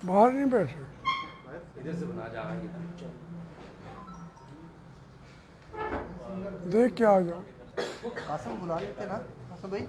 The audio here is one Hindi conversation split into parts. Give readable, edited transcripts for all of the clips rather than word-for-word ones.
बाहर नहीं बैठे, इधर से बना जाएंगे। देख के आ जाओ। कासम बुला लेते ना कासम भाई।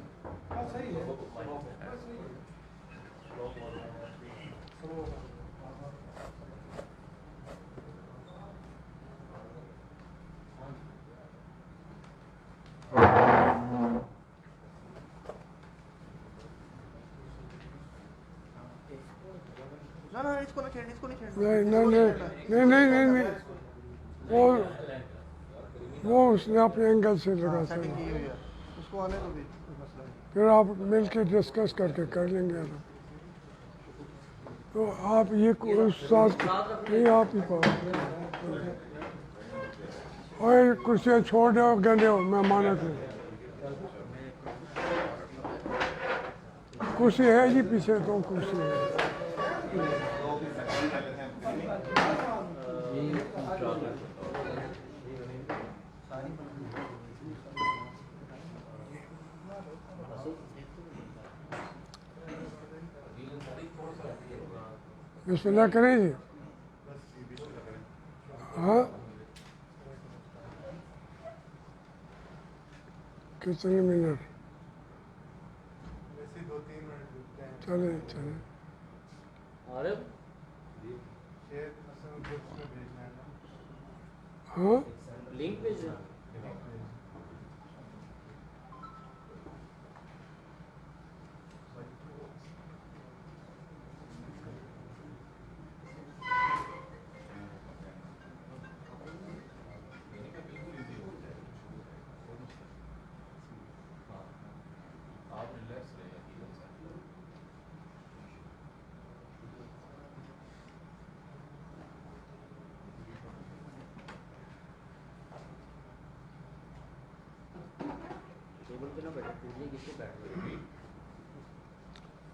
ना ना इसको ना छेड़, इसको नहीं छेड़। नहीं नहीं नहीं नहीं नहीं नहीं वो उसने अपने एंगल से लगा था। सेटिंग की हुई है, उसको आने दो भी, कोई मसला नहीं। फिर आप मिल के डिस्कस करके कर लेंगे ना। तो आप ये उस साथ नहीं, आप ही पाओ। और कुर्सियाँ छोड़ दो, गंदे हो, मैं माना हूँ। कुर्सी है जी पीछे, दो कुर्सी है। बिस्मिल्लाह करें जी। हाँ, कितने मिनट? चले चले। हाँ, लिंक भेज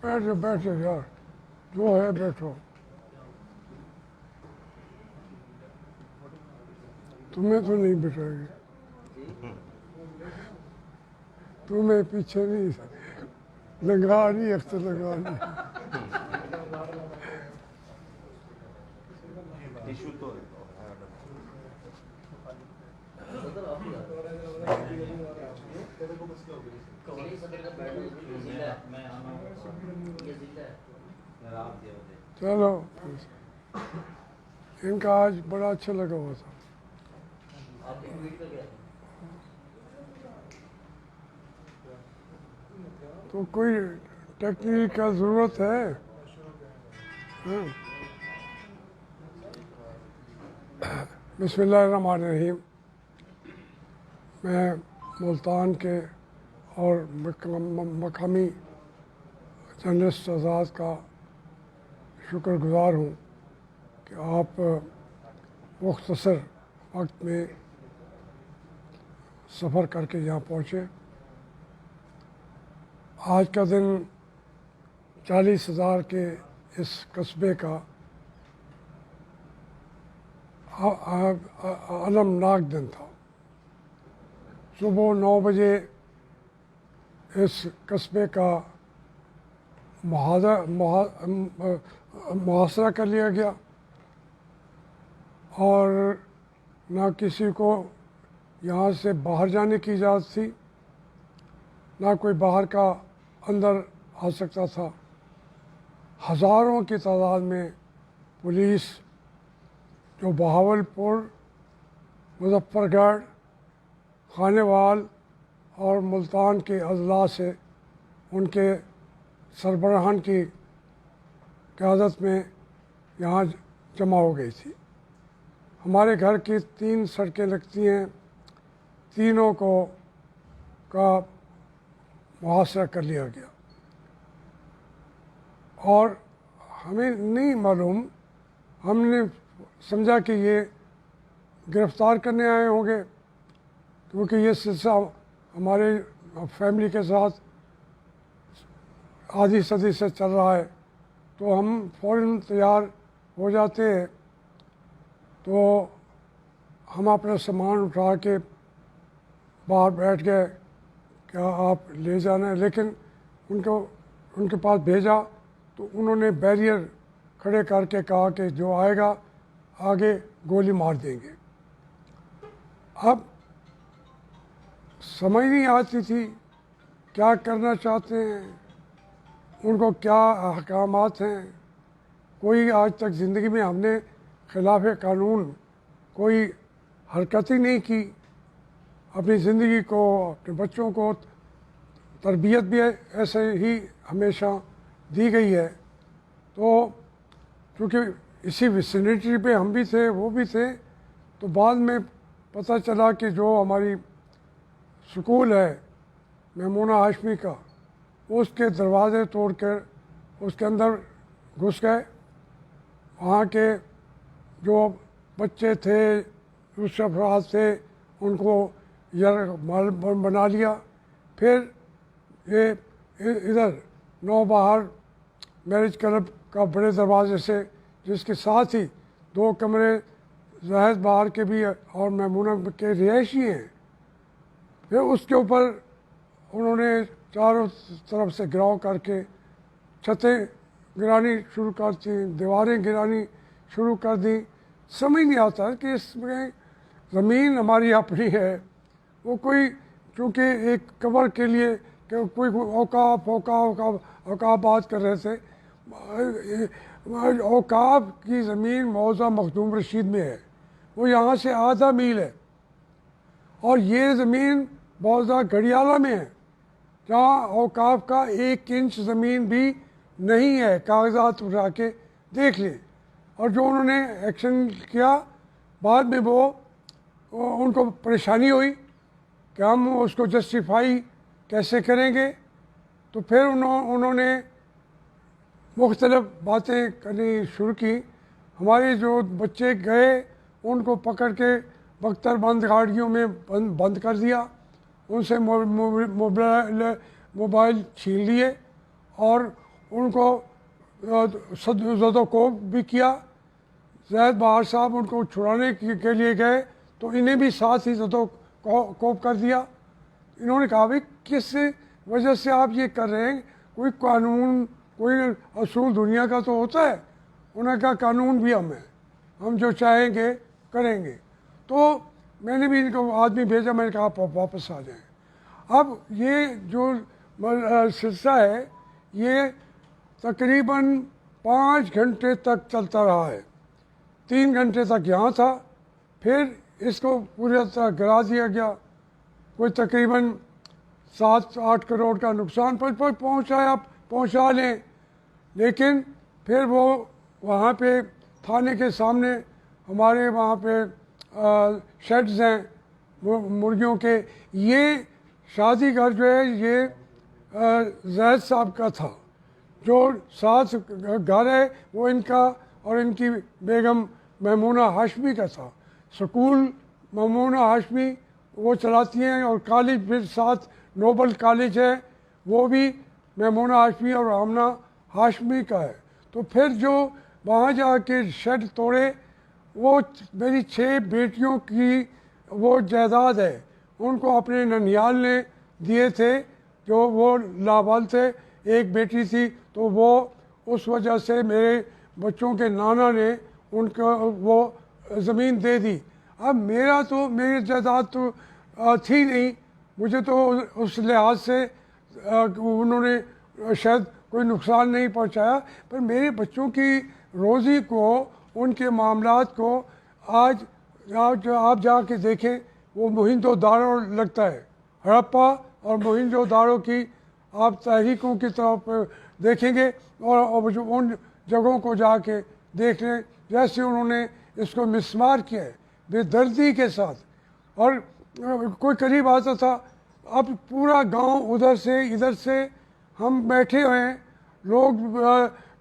बैठो बैठो यार, जो है बैठो। तुम्हें तो नहीं बिठाएगी, तुम्हें पीछे नहीं लगा नहीं, अख्तर लगा नहीं। टिश्यू तो चलो, इनका आज बड़ा अच्छा लगा हुआ था। तो कोई टेक्निक का ज़रूरत है? हाँ। बिस्मिल्लाहिर्रहमानिर्रहीम। मैं मुल्तान के और मकामी जर्नलिस्ट आज़ाद का शुक्रगुज़ार हूँ कि आप मुख्तसर वक्त में सफ़र करके यहाँ पहुँचे। आज का दिन 40,000 के इस कस्बे का अलमनाक दिन था। सुबह 9 बजे इस कस्बे का मुहासरा कर लिया गया और ना किसी को यहाँ से बाहर जाने की इजाज़त थी, ना कोई बाहर का अंदर आ सकता था। हज़ारों की तादाद में पुलिस जो बहावलपुर, मुजफ्फरगढ़, खानेवाल और मुल्तान के अजला से उनके सरबराहान की क़यादत में यहाँ जमा हो गई थी। हमारे घर की 3 सड़कें लगती हैं, तीनों को का मुहासरा कर लिया गया और हमें नहीं मालूम, हमने समझा कि ये गिरफ़्तार करने आए होंगे, क्योंकि ये सिलसिला हमारे फैमिली के साथ आधी सदी से चल रहा है। तो हम फ़ौरन तैयार हो जाते हैं। तो हम अपना सामान उठा के बाहर बैठ गए क्या आप ले जाना है, लेकिन उनके पास भेजा तो उन्होंने बैरियर खड़े करके कहा कि जो आएगा आगे गोली मार देंगे। अब समझ नहीं आती थी क्या करना चाहते हैं, उनको क्या अहकामात हैं। कोई आज तक ज़िंदगी में हमने खिलाफ कानून कोई हरकत ही नहीं की। अपनी ज़िंदगी को, अपने बच्चों को तरबियत भी ऐसे ही हमेशा दी गई है। तो क्योंकि इसी विसिनिटी पे हम भी थे, वो भी थे, तो बाद में पता चला कि जो हमारी स्कूल है मैमूना हाशमी का, उसके दरवाज़े तोड़कर उसके अंदर घुस गए। वहाँ के जो बच्चे थे, दूसरे अफराद थे, उनको माल बना लिया। फिर ये इधर नौबहार मैरिज क्लब का बड़े दरवाजे से, जिसके साथ ही 2 कमरे जहेज बहार के भी और मैमूना के रिहायशी हैं, फिर उसके ऊपर उन्होंने चारों तरफ से घिराव करके छतें गिरानी शुरू कर दी, दीवारें गिरानी शुरू कर दी। समझ नहीं आता कि इसमें ज़मीन हमारी अपनी है, वो कोई चूँकि एक कवर के लिए कि कोई औकाफ बात कर रहे थे। औकाफ की ज़मीन मौज़ा मखदूम रशीद में है, वो यहाँ से आधा मील है, और ये ज़मीन मौज़ा घड़ियाला में है, जहाँ औकाफ का 1 इंच ज़मीन भी नहीं है। कागजात उठा के देख लें। और जो उन्होंने एक्शन किया, बाद में वो उनको परेशानी हुई कि हम उसको जस्टिफाई कैसे करेंगे। तो फिर उन्होंने मुख्तलिफ बातें करनी शुरू की। हमारे जो बच्चे गए, उनको पकड़ के बख्तरबंद गाड़ियों में बंद कर दिया, उनसे मोबाइल छीन लिए और उनको ज़दोकोब भी किया। जैद बहार साहब उनको छुड़ाने के लिए गए तो इन्हें भी साथ ही ज़दोकोब कर दिया। इन्होंने कहा भाई किस वजह से आप ये कर रहे हैं, कोई कानून कोई असूल दुनिया का तो होता है। उन्होंने कहा कानून भी हम हैं, हम जो चाहेंगे करेंगे। तो मैंने भी इनको आदमी भेजा, मैंने कहा आप वापस आ जाएं। अब ये जो सिलसिला है ये तकरीबन 5 घंटे तक चलता रहा है। 3 घंटे तक यहाँ था, फिर इसको पूरी तरह गिरा दिया गया। कोई तकरीबन 7-8 करोड़ का नुकसान पर पहुँचा लें, लेकिन फिर वो वहाँ पे थाने के सामने हमारे वहाँ पे शेड्स हैं मुर्गियों के। ये शादी घर जो है ये जैद साहब का था, जो साथ घर है वो इनका और इनकी बेगम मैमूना हाशमी का था। स्कूल मैमूना हाशमी वो चलाती हैं, और कॉलेज फिर साथ नोबल कॉलेज है, वो भी मैमूना हाशमी और आमना हाशमी का है। तो फिर जो वहाँ जाके शेड तोड़े, वो मेरी 6 बेटियों की वो जायदाद है, उनको अपने ननिहाल ने दिए थे, जो वो लावाल थे। एक बेटी थी तो वो उस वजह से मेरे बच्चों के नाना ने उनको वो ज़मीन दे दी। अब मेरी जायदाद तो थी नहीं, मुझे तो उस लिहाज से उन्होंने शायद कोई नुकसान नहीं पहुंचाया, पर मेरे बच्चों की रोज़ी को, उनके मामलात को आज आप जाके देखें, वो मोहिंजोदारो लगता है। हड़प्पा और मोहिंजोदारो की आप तहरीकों की तरफ देखेंगे और जो उन जगहों को जाके देख लें, जैसे उन्होंने इसको मिसमार किया है बेदर्दी के साथ। और कोई करीब आता था, अब पूरा गांव उधर से इधर से हम बैठे हुए हैं, लोग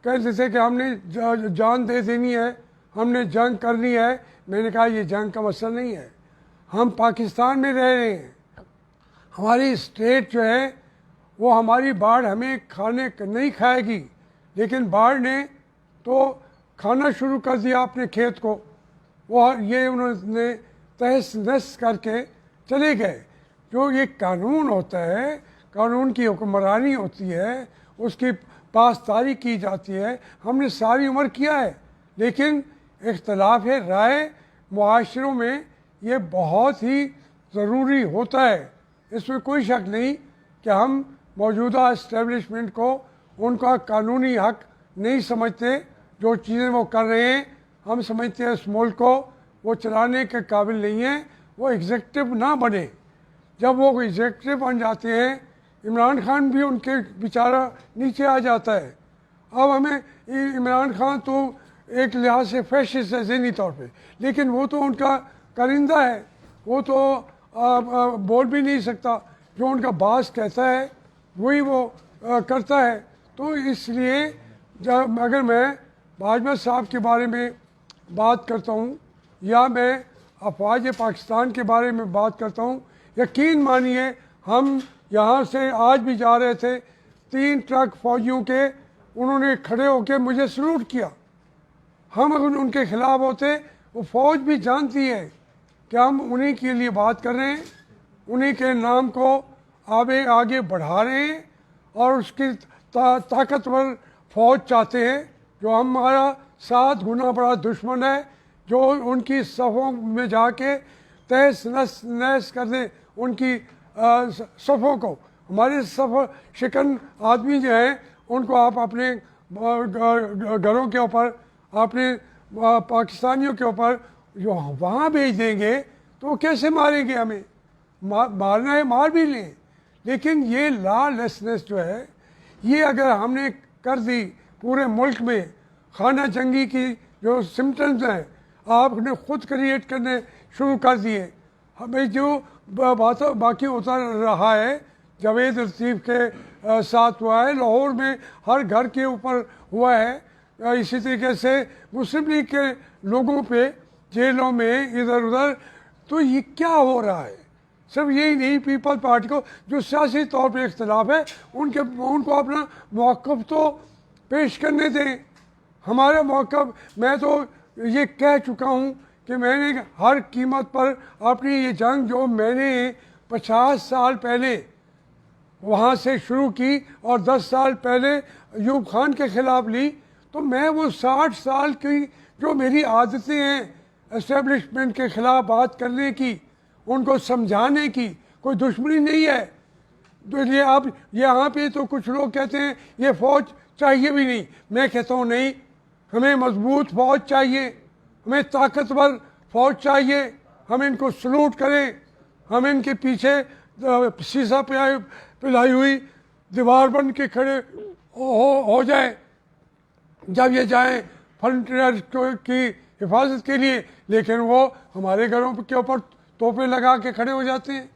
कहते थे कि हमने जान दे देनी है, हमने जंग करनी है। मैंने कहा ये जंग का मसला नहीं है, हम पाकिस्तान में रह रहे हैं, हमारी स्टेट जो है वो हमारी बाढ़ हमें खाने नहीं खाएगी, लेकिन बाढ़ ने तो खाना शुरू कर दिया अपने खेत को। वो ये उन्होंने तहस नहस करके चले गए। जो ये कानून होता है, कानून की हुक्मरानी होती है, उसकी पासदारी की जाती है, हमने सारी उम्र किया है। लेकिन इख्तलाफ राय मुआशरों में ये बहुत ही ज़रूरी होता है। इसमें कोई शक नहीं कि हम मौजूदा इस्टेब्लिशमेंट को उनका कानूनी हक नहीं समझते। जो चीज़ें वो कर रहे हैं, हम समझते हैं इस मुल्क को वो चलाने के काबिल नहीं है, वो एग्जेक्टिव ना बने। जब वो एग्जेक्टिव बन जाते हैं, इमरान खान भी उनके बेचारा नीचे आ जाता है। अब हमें इमरान खान तो एक लिहाज से फैशिस्ट है ज़हनी तौर पे, लेकिन वो तो उनका कारिंदा है, वो तो बोल भी नहीं सकता। जो उनका बास कहता है वही वो करता है। तो इसलिए जब अगर मैं बाजवा साहब के बारे में बात करता हूँ या मैं अफवाज पाकिस्तान के बारे में बात करता हूँ, यकीन मानिए हम यहाँ से आज भी जा रहे थे, 3 ट्रक फौजियों के उन्होंने खड़े होकर मुझे सलूट किया। हम अगर उनके ख़िलाफ़ होते, वो फ़ौज भी जानती है कि हम उन्हीं के लिए बात कर रहे हैं, उन्हीं के नाम को आगे बढ़ा रहे हैं और उसकी ताकतवर फ़ौज चाहते हैं जो हमारा 7 गुना बड़ा दुश्मन है, जो उनकी सफ़ों में जाके तहस नहस कर दे उनकी सफ़ों को। हमारे सफ़ शिकन आदमी जो हैं उनको आप अपने घरों के ऊपर, अपने पाकिस्तानियों के ऊपर जो वहाँ भेज देंगे तो वो कैसे मारेंगे हमें? मारना है मार भी लें, लेकिन ये लॉलेसनेस जो है ये अगर हमने कर दी पूरे मुल्क में, खाना जंगी की जो सिम्टम्स हैं आपने ख़ुद क्रिएट करने शुरू कर दिए। हमें जो बाकी होता रहा है जावेद लतीफ़ के साथ हुआ है, लाहौर में हर घर के ऊपर हुआ है, इसी तरीके से मुस्लिम लीग के लोगों पे जेलों में इधर उधर। तो ये क्या हो रहा है? सिर्फ यही नहीं, पीपल पार्टी को जो सियासी तौर पर इख्तलाफ है उनको अपना मौक़िफ़ तो पेश करने दें। हमारा मौक़िफ़, मैं तो ये कह चुका हूँ कि मैंने हर कीमत पर अपनी ये जंग जो मैंने 50 साल पहले वहाँ से शुरू की और 10 साल पहले अयूब खान के ख़िलाफ़ ली, तो मैं वो 60 साल की जो मेरी आदतें हैं एस्टेब्लिशमेंट के ख़िलाफ़ बात करने की, उनको समझाने की, कोई दुश्मनी नहीं है। तो ये अब यहाँ पे तो कुछ लोग कहते हैं ये फ़ौज चाहिए भी नहीं। मैं कहता हूँ नहीं, हमें मजबूत फ़ौज चाहिए, हमें ताकतवर फ़ौज चाहिए। हम इनको सलूट करें, हम इनके पीछे शीशा पिलाई हुई दीवार बन के खड़े हो जाए जब ये जाएं फ्रंटियर की हिफाजत के लिए, लेकिन वो हमारे घरों के ऊपर तोपे लगा के खड़े हो जाते हैं।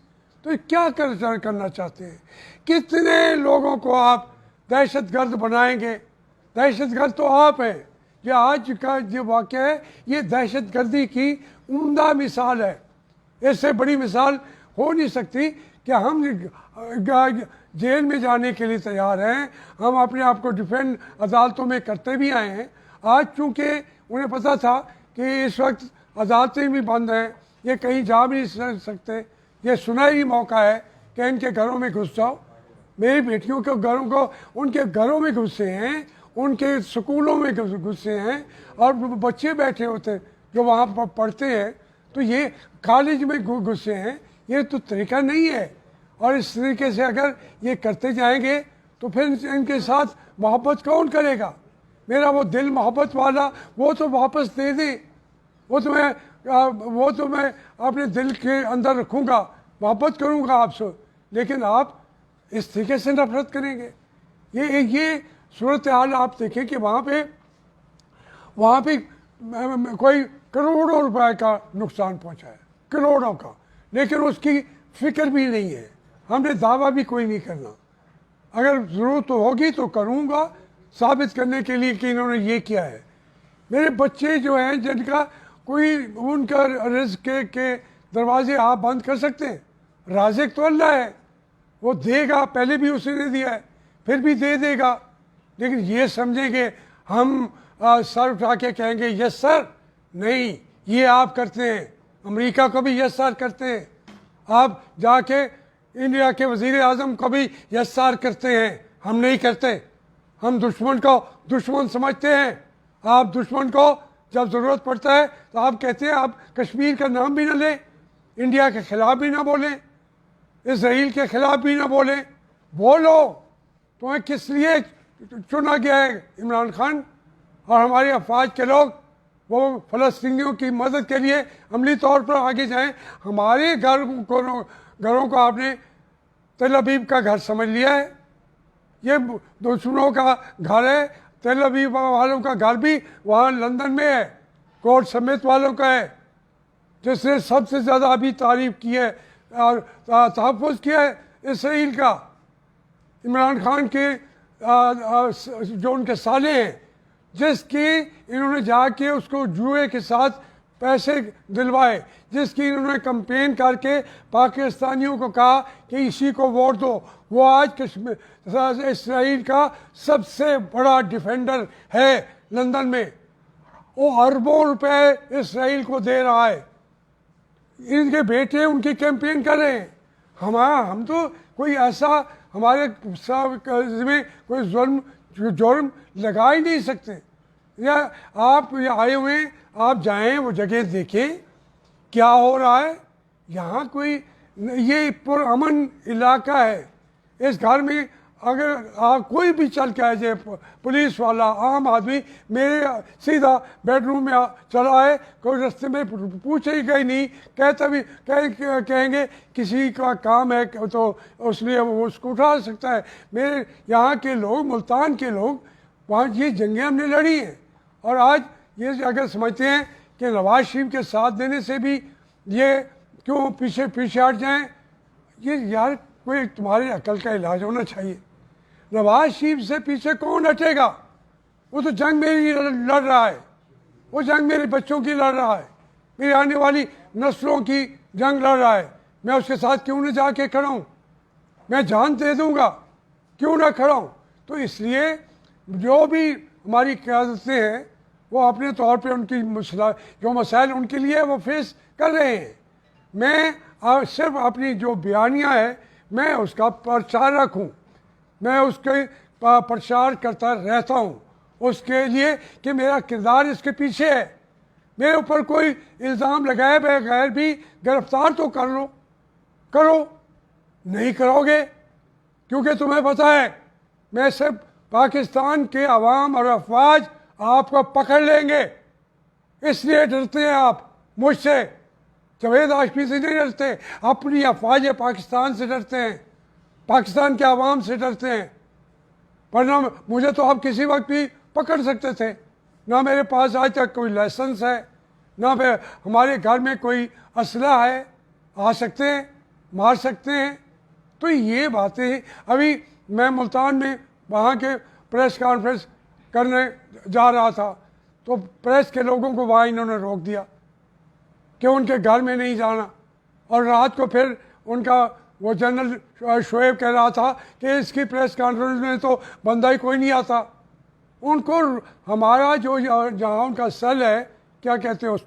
तो क्या करना चाहते हैं? कितने लोगों को आप दहशतगर्द बनाएंगे? दहशतगर्द तो आप हैं। ये आज का जो वाक़या है ये दहशतगर्दी की उम्दा मिसाल है। इससे बड़ी मिसाल हो नहीं सकती कि हम जेल में जाने के लिए तैयार हैं। हम अपने आप को डिफेंड अदालतों में करते भी आए हैं। आज चूँकि उन्हें पता था कि इस वक्त अदालतें भी बंद हैं, ये कहीं जा भी नहीं सकते, ये सुनहरी मौका है कि इनके घरों में घुस जाओ। मेरी बेटियों के घरों को उनके घरों में घुसे हैं, उनके स्कूलों में घुसे हैं और बच्चे बैठे होते जो वहाँ पर पढ़ते हैं, तो ये कॉलेज में घुसे हैं। ये तो तरीका नहीं है। और इस तरीके से अगर ये करते जाएंगे तो फिर इनके साथ मोहब्बत कौन करेगा? मेरा वो दिल मोहब्बत वाला वो तो वापस दे दे, वो तो मैं अपने दिल के अंदर रखूँगा, मोहब्बत करूँगा आपसे, लेकिन आप इस तरीके से नफरत करेंगे। ये सूरत हाल आप देखें कि वहाँ पे कोई करोड़ों रुपए का नुकसान पहुँचा है, करोड़ों का, लेकिन उसकी फिक्र भी नहीं है। हमने दावा भी कोई नहीं करना। अगर ज़रूरत तो होगी तो करूँगा साबित करने के लिए कि इन्होंने ये किया है। मेरे बच्चे जो हैं जिनका कोई उनका रिज़्क़ के दरवाजे आप बंद कर सकते हैं? राज़िक़ तो अल्लाह है, वो देगा, पहले भी उसी ने दिया है, फिर भी दे देगा। लेकिन ये समझेंगे हम सर उठा के कहेंगे यस सर? नहीं, ये आप करते हैं। अमेरिका को भी यस सर करते हैं। आप जाके इंडिया के वज़ीर आज़म कभी यस सर करते हैं, हम नहीं करते। हम दुश्मन को दुश्मन समझते हैं। आप दुश्मन को जब ज़रूरत पड़ता है तो आप कहते हैं, आप कश्मीर का नाम भी ना लें, इंडिया के ख़िलाफ़ भी ना बोलें, इसराइल के ख़िलाफ़ भी ना बोलें। बोलो, तुम्हें किस लिए चुना गया है इमरान खान और हमारे अफवाज के लोग? वो फ़लस्तीनियों की मदद के लिए अमली तौर पर आगे जाएं। हमारे घरों को आपने तेल अवीव का घर समझ लिया है। ये दुश्मनों का घर है। तेल अवीव वालों का घर भी वहाँ लंदन में है, कोर्ट समेत वालों का है, जिसने सबसे ज़्यादा अभी तारीफ की है और तहफ़्फ़ुज़ किया है इसराइल का। इमरान खान के जो उनके साले हैं, जिसकी इन्होंने जाके उसको जुए के साथ पैसे दिलवाए, जिसकी इन्होंने कैंपेन करके पाकिस्तानियों को कहा कि इसी को वोट दो, वो आज कश्मीर इसराइल का सबसे बड़ा डिफेंडर है लंदन में। वो अरबों रुपए इसराइल को दे रहा है। इनके बेटे उनकी कैंपेन कर रहे हैं। हम तो कोई ऐसा हमारे में कोई जुर्म लगा ही नहीं सकते। या आप ये आए हुए, आप जाएं वो जगह देखें क्या हो रहा है। यहाँ कोई, ये पुरअमन इलाका है। इस घर में अगर आप कोई भी चल के आ जाए, पुलिस वाला, आम आदमी मेरे सीधा बेडरूम में चला आए, कोई रास्ते में पूछेगा ही नहीं, कहता भी कहेंगे किसी का काम है तो उसलिए वो उसको उठा सकता है। मेरे यहाँ के लोग, मुल्तान के लोग, वहाँ ये जंगें हमने लड़ी हैं। और आज ये अगर समझते हैं कि नवाज शरीफ के साथ देने से भी ये क्यों पीछे हट जाएं, ये यार कोई तुम्हारे अकल का इलाज होना चाहिए। नवाज शरीफ से पीछे कौन हटेगा? वो तो जंग मेरी लड़ रहा है, वो जंग मेरे बच्चों की लड़ रहा है, मेरी आने वाली नस्लों की जंग लड़ रहा है। मैं उसके साथ क्यों न जाके खड़ा हूँ? मैं जान दे दूँगा, क्यों ना खड़ा हूँ? तो इसलिए जो भी हमारी क़यादतें हैं वो अपने तौर पे उनकी जो मसाइल उनके लिए वो फेस कर रहे हैं। मैं सिर्फ अपनी जो बयानियाँ है मैं उसका प्रचार रखूँ, मैं उसके प्रचार करता रहता हूँ उसके लिए कि मेरा किरदार इसके पीछे है। मेरे ऊपर कोई इल्ज़ाम लगाए बगैर भी गिरफ्तार तो करो, नहीं करोगे क्योंकि तुम्हें पता है मैं सिर्फ पाकिस्तान के अवाम और अफवाज आपको पकड़ लेंगे, इसलिए डरते हैं आप मुझसे। जवेद हाशमी से नहीं डरते, अपनी अफवाज पाकिस्तान से डरते हैं, पाकिस्तान के अवाम से डरते हैं। वरना मुझे तो आप किसी वक्त भी पकड़ सकते थे। ना मेरे पास आज तक कोई लाइसेंस है, ना हमारे घर में कोई असला है, आ सकते हैं, मार सकते हैं। तो ये बातें, अभी मैं मुल्तान में वहाँ के प्रेस कॉन्फ्रेंस करने जा रहा था तो प्रेस के लोगों को वहाँ इन्होंने रोक दिया कि उनके घर में नहीं जाना। और रात को फिर उनका वो जनरल शोएब कह रहा था कि इसकी प्रेस कॉन्फ्रेंस में तो बंदा ही कोई नहीं आता। उनको हमारा जो जहाँ उनका सेल है, क्या कहते हैं उस,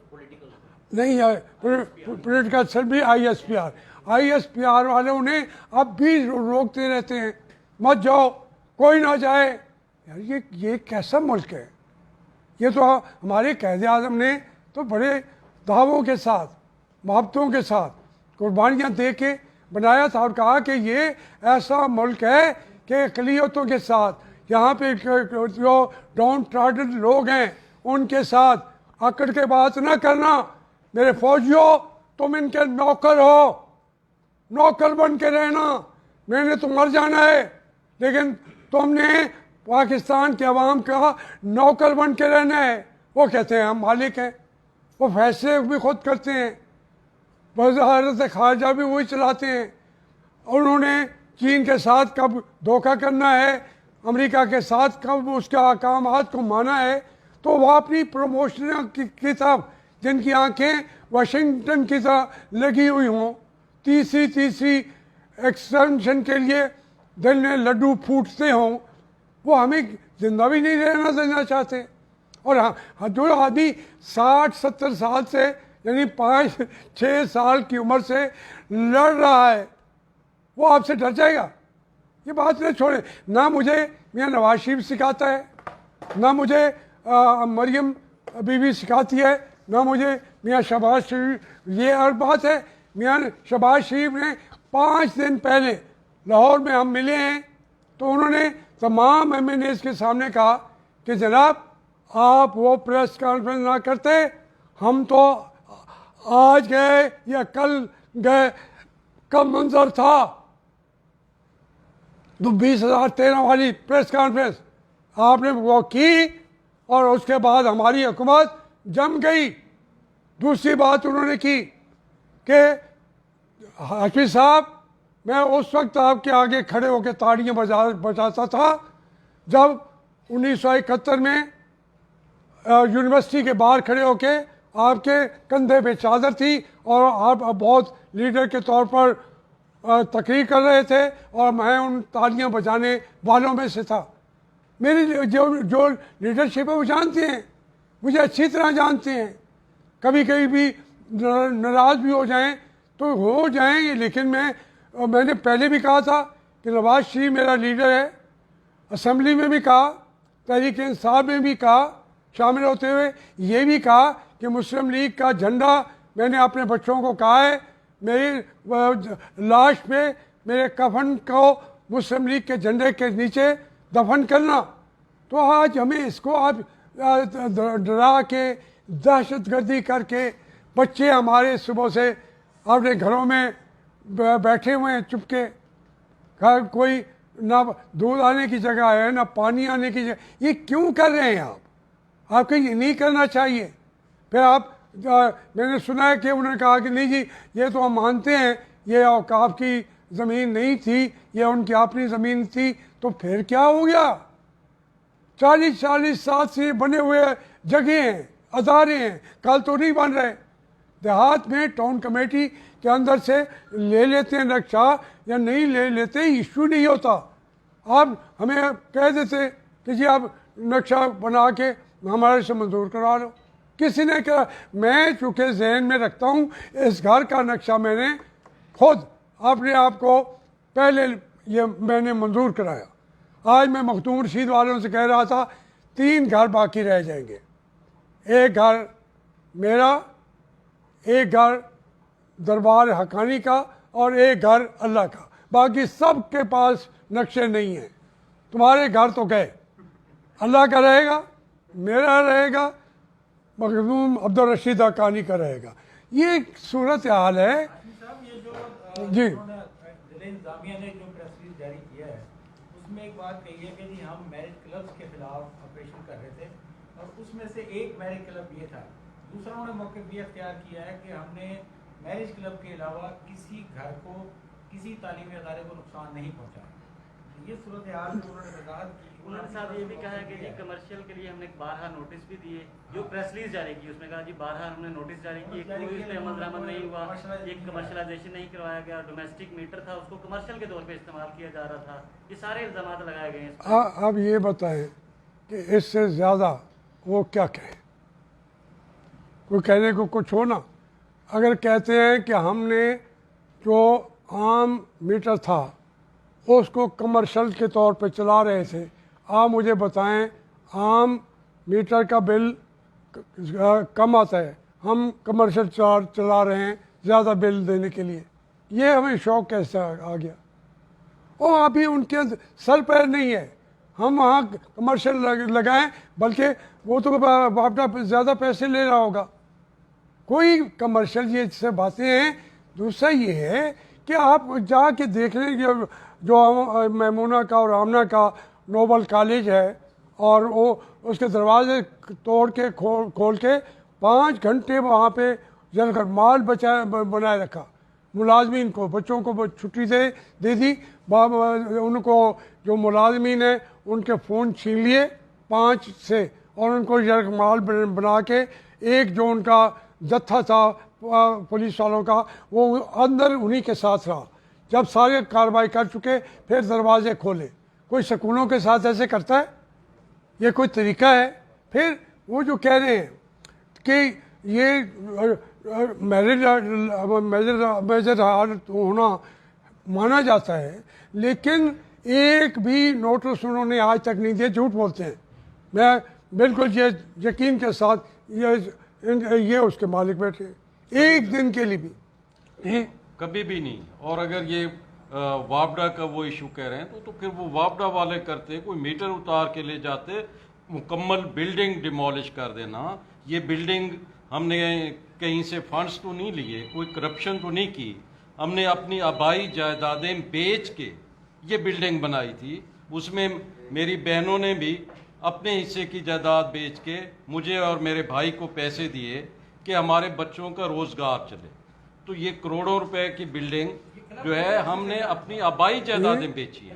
नहीं है पॉलिटिकल सेल भी, ISPR वाले उन्हें अब भी रोकते रहते हैं, मत जाओ, कोई ना जाए। यार ये कैसा मुल्क है? ये तो हमारे कायदे आज़म ने तो बड़े दावों के साथ, मोहब्बतों के साथ, कुर्बानियाँ दे के बनाया था और कहा कि ये ऐसा मुल्क है कि अक़लियतों के साथ, यहाँ पे जो डाउन ट्रॉडन लोग हैं उनके साथ अकड़ के बात ना करना। मेरे फौजियों, तुम इनके नौकर हो, नौकर बन के रहना। मैंने तो मर जाना है, लेकिन तुमने पाकिस्तान के अवाम का नौकर बन के रहना है। वो कहते हैं हम मालिक हैं, वो फैसले भी खुद करते हैं, वज़ारत ख़ारजा भी वही चलाते हैं। और उन्होंने चीन के साथ कब धोखा करना है, अमेरिका के साथ कब उसके अहकामात को माना है, तो वो अपनी प्रमोशन की तरफ, जिनकी आंखें वाशिंगटन की तरह लगी हुई हों, तीसरी एक्सटेंशन के लिए दिल में लड्डू फूटते हों, वो हमें जिंदा भी नहीं रहना देना चाहते। और हाँ, जो आदमी 60-70 साल से, यानी 5-6 साल की उम्र से लड़ रहा है, वो आपसे डर जाएगा? ये बात न छोड़े। ना मुझे मियाँ नवाज शरीफ सिखाता है, ना मुझे मरियम बीवी सिखाती है, ना मुझे मियाँ शहबाज शरीफ। ये और बात है, मियाँ शहबाज शरीफ ने 5 दिन पहले लाहौर में हम मिले हैं तो उन्होंने तमाम MNAs के सामने कहा कि जनाब आप वो प्रेस कॉन्फ्रेंस ना करते, हम तो आज गए या कल गए, कब मंजर था तो 20,013 वाली प्रेस कॉन्फ्रेंस आपने वो की और उसके बाद हमारी हुकूमत जम गई। दूसरी बात उन्होंने की कि हाफिज साहब, मैं उस वक्त आपके आगे खड़े होकर ताड़ियाँ बजाता था जब 1971 में यूनिवर्सिटी के बाहर खड़े होके आपके कंधे पे चादर थी और आप बहुत लीडर के तौर पर तकरीर कर रहे थे और मैं उन तालियां बजाने वालों में से था। मेरी जो लीडरशिप है वो जानते हैं, मुझे अच्छी तरह जानते हैं। कभी कभी भी नाराज़ भी हो जाएं तो हो जाएंगे, लेकिन मैंने पहले भी कहा था कि नवाज शरीफ मेरा लीडर है। असेंबली में भी कहा, तहरीक इंसाफ में भी कहा, शामिल होते हुए ये भी कहा कि मुस्लिम लीग का झंडा मैंने अपने बच्चों को कहा है मेरी लाश पे मेरे कफन को मुस्लिम लीग के झंडे के नीचे दफन करना। तो आज हमें इसको आप डरा के दहशतगर्दी करके बच्चे हमारे सुबह से अपने घरों में बैठे हुए हैं चुपके, कोई ना दूध आने की जगह है ना पानी आने की जगह। ये क्यों कर रहे हैं आप? आपको ये नहीं करना चाहिए। फिर आप मैंने सुना है कि उन्होंने कहा कि नहीं जी ये तो हम मानते हैं ये औकाफ की ज़मीन नहीं थी, ये उनकी अपनी ज़मीन थी। तो फिर क्या हो गया? 40 साल से बने हुए जगह हैं, अदारे हैं, कल तो नहीं बन रहे। देहात में टाउन कमेटी के अंदर से ले लेते हैं नक्शा या नहीं ले लेते, इशू नहीं होता। आप हमें कह देते कि जी आप नक्शा बना के हमारे से मंजूर करा लो। किसी ने कहा, मैं चूँकि जहन में रखता हूँ इस घर का नक्शा मैंने खुद अपने आप को पहले ये मैंने मंजूर कराया। आज मैं मखदूम रशीद वालों से कह रहा था 3 घर बाकी रह जाएंगे, एक घर मेरा, एक घर दरबार हकानी का और एक घर अल्लाह का। बाकी सब के पास नक्शे नहीं हैं। तुम्हारे घर तो गए, अल्लाह का रहेगा, मेरा रहेगा, मखदूम अब्दुल रशीद हकानी का रहेगा। ये सूरत हाल है जी। इंतजामिया ने जो प्रेस रिलीज जारी किया है उसमें एक बात कही है कि जी हम मैरिज क्लब्स के खिलाफ ऑपरेशन कर रहे थे और उसमें से एक मैरिज क्लब ये था। दूसरा उन्होंने मौके भी अख्तियार किया है कि हमने मैरिज क्लब के अलावा किसी घर को, किसी तालीमी अदारे को नुकसान नहीं पहुँचा। ये सूरत हाल में उन्होंने वजाहत की। उन्होंने साहब ये भी कहा है कि जी कमर्शियल के लिए हमने 12 नोटिस भी दिए, जो प्रेस रिलीज जारी की उसमें कहा जी 12 हमने नोटिस जारी किए, कोई उस पर अमल दरामद नहीं हुआ, एक कमर्शलाइजेशन नहीं करवाया गया, डोमेस्टिक मीटर था उसको कमर्शियल के तौर पे इस्तेमाल किया जा रहा था। ये सारे इल्ज़ाम लगाए गए हैं। अब ये बताएं कि इससे ज़्यादा वो क्या कहें? कोई कहने को कुछ हो ना। अगर कहते हैं कि हमने जो आम मीटर था उसको कमर्शियल के तौर पे चला रहे थे, आप मुझे बताएं आम मीटर का बिल कम आता है, हम कमर्शियल चार्ज चला रहे हैं ज़्यादा बिल देने के लिए। ये हमें शौक कैसे आ गया? और अभी उनके सर पैर नहीं है। हम वहाँ कमर्शियल लगाएं, बल्कि वो तो अपना ज़्यादा पैसे ले रहा होगा। कोई कमर्शियल ये से बातें हैं। दूसरा ये है कि आप जाके देख लें जो मैमूना का और आमना का नोबल कॉलेज है और वो उसके दरवाजे तोड़ के खोल के 5 घंटे वहाँ पे जलकर माल बनाए रखा। मुलाजमीन को, बच्चों को छुट्टी दे दी, उनको जो मुलाजमीन है उनके फ़ोन छीन लिए 5 से और उनको जलकर माल बना के एक जो उनका जत्था था पुलिस वालों का वो अंदर उन्हीं के साथ रहा। जब सारे कार्रवाई कर चुके फिर दरवाजे खोले। कोई सकूनों के साथ ऐसे करता है? ये कोई तरीका है? फिर वो जो कह रहे हैं कि ये मेजर हार्ट होना माना जाता है, लेकिन एक भी नोटिस उन्होंने आज तक नहीं दिया। झूठ बोलते हैं। मैं बिल्कुल ये यकीन के साथ ये उसके मालिक बैठे एक दिन के लिए भी नहीं। कभी भी नहीं। और अगर ये वापडा का वो इशू कह रहे हैं तो फिर वो वापडा वाले करते, कोई मीटर उतार के ले जाते, मुकम्मल बिल्डिंग डिमोलिश कर देना। ये बिल्डिंग हमने कहीं से फंड्स तो नहीं लिए, कोई करप्शन तो नहीं की, हमने अपनी आबाई जायदादें बेच के ये बिल्डिंग बनाई थी। उसमें मेरी बहनों ने भी अपने हिस्से की जायदाद बेच के मुझे और मेरे भाई को पैसे दिए कि हमारे बच्चों का रोजगार चले। तो ये करोड़ों रुपए की बिल्डिंग जो है हमने अपनी आबाई जायदादें बेची है।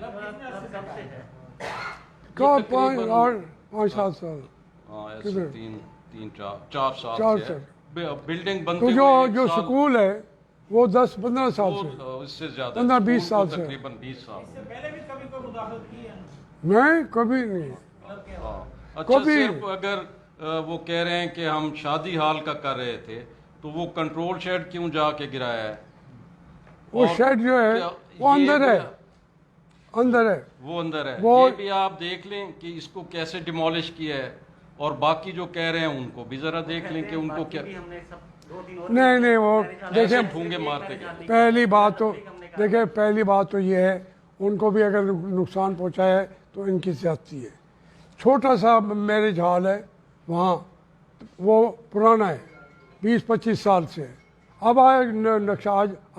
कब 5-7 साल हाँ, ऐसे 4 साल चार से साल। बिल्डिंग तो बनते जो हुए जो स्कूल है वो 10-15 साल से, इससे ज्यादा 15-20 स्कूल साल को से। तकरीबन 20 साल। इससे पहले भी कभी कोई मुदाखलत की है? मैं कभी नहीं। क्लब के हाँ, अच्छा कभी- सिर्फ अगर वो कह रहे हैं कि हम शादी हाल का कर रहे थे तो वो कंट्रोल शेड क्यों जाके गिराया है? वो और शेड जो है क्या वो ये अंदर है, भी- अंदर है। वो अंदर है। वो- ये भी आप देख लें कि इसको कैसे डिमोलिश किया है, और बाकी जो कह रहे हैं उनको भी जरा देख लें कि उनको क्या। हमने सब 2-3 और नहीं नहीं, वो ऐसे देखिए ठूंगे मारते गए। पहली बात तो देखिए, पहली बात तो ये है, उनको भी अगर नुकसान पहुंचाया है तो इनकी ज्यादती है। छोटा सा मैरिज हॉल है वहाँ, वो पुराना है, 20-25 साल से है। अब आज नक्शा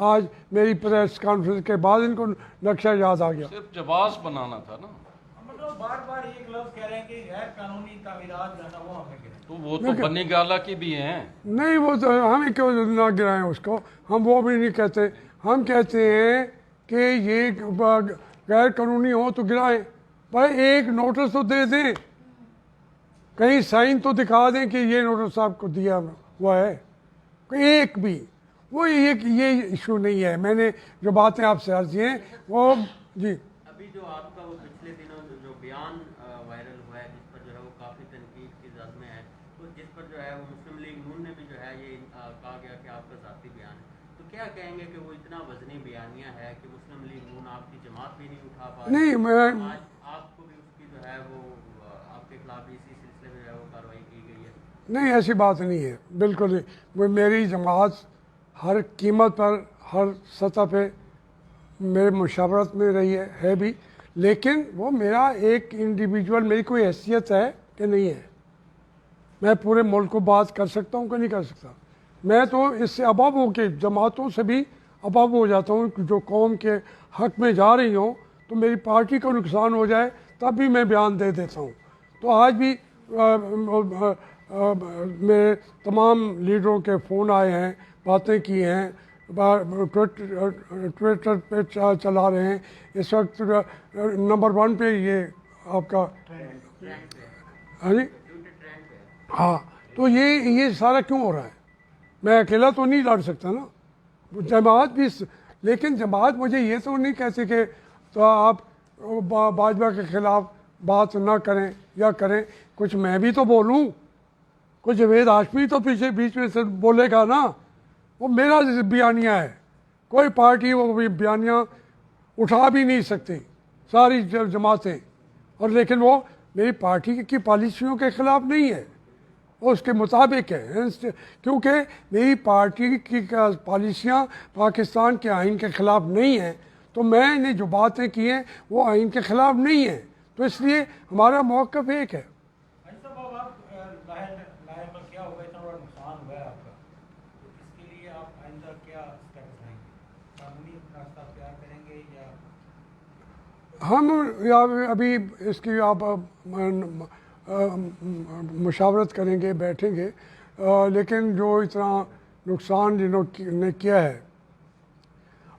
आज मेरी प्रेस कॉन्फ्रेंस के बाद इनको नक्शा याद आ गया। सिर्फ जवाब बनाना था ना। मतलब बार बार ये क्लब कह रहे हैं कि गैर कानूनी तामीरात जो है ना वो हमने गिराई। तो वो तो बनी गाला की भी हैं। नहीं, वो तो हमें क्यों ना गिराएं उसको, हम वो भी नहीं कहते। हम कहते हैं कि ये गैर कानूनी हो तो गिराएं, भाई एक नोटिस तो दे दें, कहीं साइन तो दिखा दें कि ये नोटिस आपको दिया हुआ है। एक भी वो ये इशू नहीं है। मैंने जो बातें आपसे अर्ज की हैं वो जी। अभी जो आपका वो पिछले दिनों जो बयान वायरल हुआ है जिस पर जो है वो काफ़ी तनकीद की जद में है, तो जिस पर जो है वो मुस्लिम लीग नून ने भी जो है ये कहा गया कि आपका ज़ाती बयान है, तो क्या कहेंगे कि वो इतना वजनी बयानिया है कि मुस्लिम लीग नून आपकी जमात भी नहीं उठा पा रही? नहीं, मैं आज आपको भी उसकी जो है वो आपके खिलाफ भी इसी सिलसिले में जो है वो कार्रवाई की गई है। नहीं, ऐसी बात नहीं है, बिल्कुल नहीं। वो मेरी जमात हर कीमत पर, हर सतह पे मेरे मुशावरत में रही है भी, लेकिन वो मेरा एक इंडिविजुअल, मेरी कोई हैसियत है कि नहीं है। मैं पूरे मुल्क को बात कर सकता हूँ कि नहीं कर सकता। मैं तो इससे अबाब हो के, जमातों से भी अबाब हो जाता हूँ, जो कौम के हक में जा रही हूँ तो मेरी पार्टी को नुकसान हो जाए तब भी मैं बयान दे देता हूँ। तो आज भी मेरे तमाम लीडरों के फ़ोन आए हैं, बातें की हैं, ट्विटर पे चला रहे हैं। इस वक्त नंबर 1 पे ये आपका, हाँ जी, हाँ। तो ये सारा क्यों हो रहा है? मैं अकेला तो नहीं लड़ सकता ना, जमात भी। लेकिन जमात मुझे ये तो नहीं कहती कि तो आप भाजपा के ख़िलाफ़ बात ना करें या करें। कुछ मैं भी तो बोलूं, कुछ जावेद हाशमी तो पीछे बीच में से बोलेगा ना। वो मेरा बयानिया है, कोई पार्टी वो बयानिया उठा भी नहीं सकती सारी जमातें। और लेकिन वो मेरी पार्टी की पॉलिसियों के ख़िलाफ़ नहीं है, वो उसके मुताबिक है। क्योंकि मेरी पार्टी की पॉलिसियाँ पाकिस्तान के आइन के ख़िलाफ़ नहीं हैं, तो मैंने जो बातें की हैं वो आइन के ख़िलाफ़ नहीं है। तो इसलिए हमारा मौक़िफ़ एक है। लाहौर में क्या हुआ, इतना बड़ा नुकसान हुआ है आपका, तो इसके लिए आप आइंदा क्या स्टेप उठाएंगे? कानूनी रास्ता तैयार करेंगे या हम अभी इसकी आप मुशावरत करेंगे, बैठेंगे। लेकिन जो इतना नुकसान जिन्होंने किया है,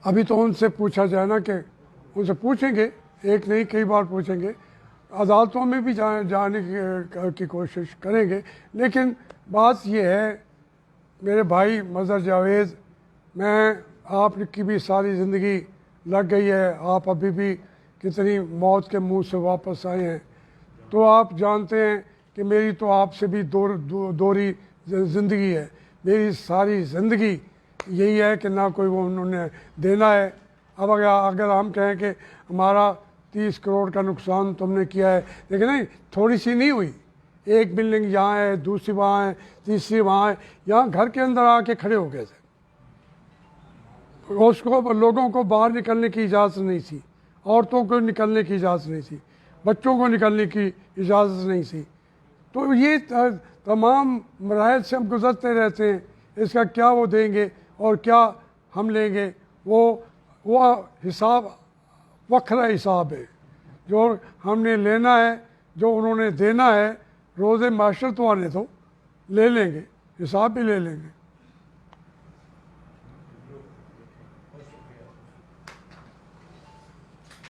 अभी तो उनसे पूछा जाए ना, कि उनसे पूछेंगे, एक नहीं कई बार पूछेंगे, अदालतों में भी जाने की कोशिश करेंगे। लेकिन बात यह है मेरे भाई मज़हर जावेद, मैं आपकी भी सारी ज़िंदगी लग गई है, आप अभी भी कितनी मौत के मुंह से वापस आए हैं। तो आप जानते हैं कि मेरी तो आपसे भी दोहरी ज़िंदगी है। मेरी सारी ज़िंदगी यही है कि ना कोई वो उन्होंने देना है, अब अगर हम कहें कि हमारा 30 करोड़ का नुकसान तुमने किया है, लेकिन नहीं, थोड़ी सी नहीं हुई। एक बिल्डिंग यहाँ है, दूसरी वहाँ है, तीसरी वहाँ है, यहाँ घर के अंदर आके खड़े हो गए थे। उसको लोगों को बाहर निकलने की इजाज़त नहीं थी, औरतों को निकलने की इजाज़त नहीं थी, बच्चों को निकलने की इजाज़त नहीं थी। तो ये तमाम मराहल से हम गुज़रते रहते हैं। इसका क्या वो देंगे और क्या हम लेंगे, वो हिसाब वखरा हिसाब है। जो हमने लेना है, जो उन्होंने देना है, रोज़े माशर तो आने तो ले लेंगे, हिसाब भी ले लेंगे।